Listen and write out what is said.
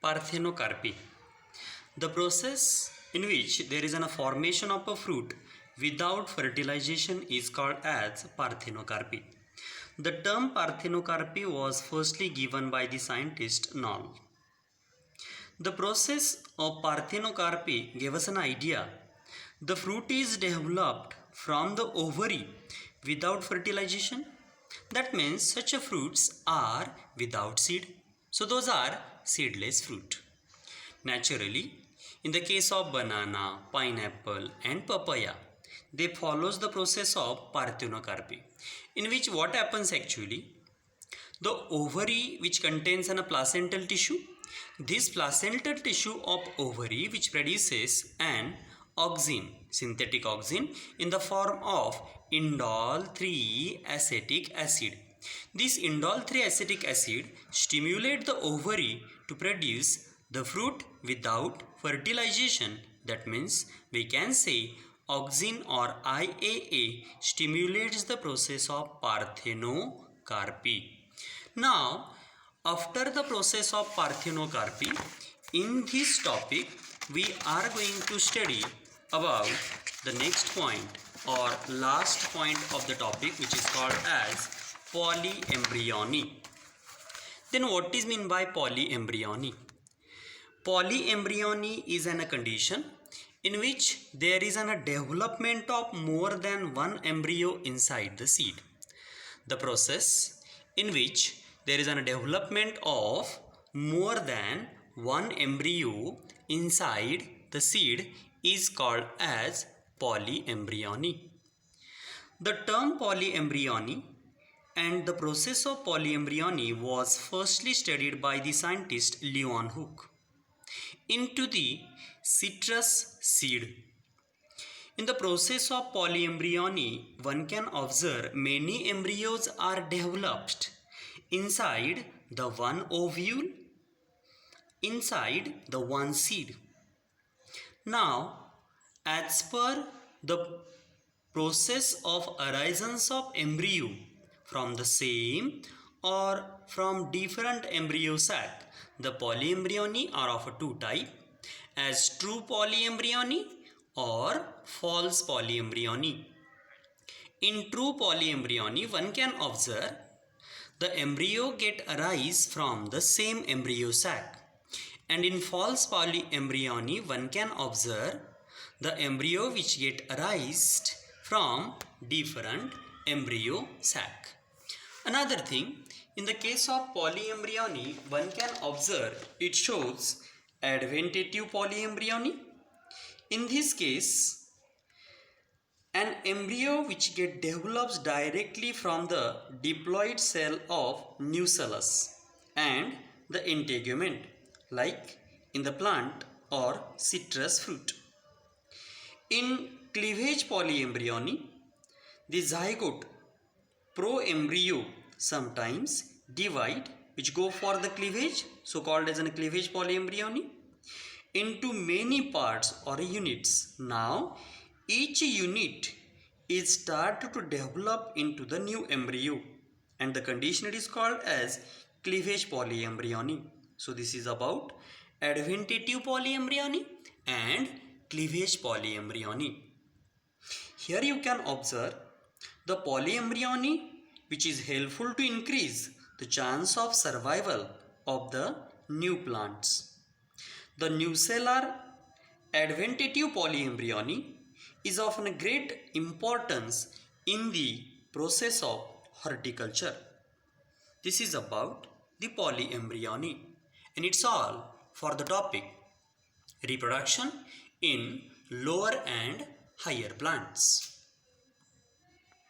Parthenocarpy. The process in which there is a formation of a fruit without fertilization is called as parthenocarpy. The term parthenocarpy was firstly given by the scientist Knoll. The process of parthenocarpy gave us an idea. The fruit is developed from the ovary without fertilization. That means such fruits are without seed. So those are seedless fruit. Naturally, in the case of banana, pineapple and papaya, they follows the process of parthenocarpy, in which what happens actually, the ovary which contains a placental tissue, this placental tissue of ovary which produces an auxin, synthetic auxin in the form of indole 3 acetic acid. This indole 3 acetic acid stimulates the ovary to produce the fruit without fertilization. That means we can say auxin or IAA stimulates the process of parthenocarpy. Now, after the process of parthenocarpy, in this topic we are going to study about the next point or last point of the topic, which is called as polyembryony. Then what is meant by polyembryony? Polyembryony is a condition in which there is a development of more than one embryo inside the seed. The process in which there is a development of more than one embryo inside the seed is called as polyembryony. The term polyembryony and the process of polyembryony was firstly studied by the scientist Leeuwenhoek into the citrus seed. In the process of polyembryony, one can observe many embryos are developed inside the one ovule, inside the one seed. Now, as per the process of arisings of embryo from the same or from different embryo sac, the polyembryony are of two types, as true polyembryony or false polyembryony. In true polyembryony, one can observe the embryo get arise from the same embryo sac, and in false polyembryony, one can observe the embryo which get arised from different embryo sac. Another thing, in the case of polyembryony, one can observe it shows adventative polyembryony. In this case, an embryo which get develops directly from the diploid cell of nucellus and the integument, like in the plant or citrus fruit. In cleavage polyembryony, the zygote proembryo sometimes divide, which go for the cleavage, so called as a cleavage polyembryony, into many parts or units. Now each unit is started to develop into the new embryo, and the condition it is called as cleavage polyembryony. So this is about adventative polyembryony and cleavage polyembryony. Here you can observe the polyembryony which is helpful to increase the chance of survival of the new plants. The nucellar adventative polyembryony is of a great importance in the process of horticulture. This is about the polyembryony, and it's all for the topic reproduction in lower and higher plants.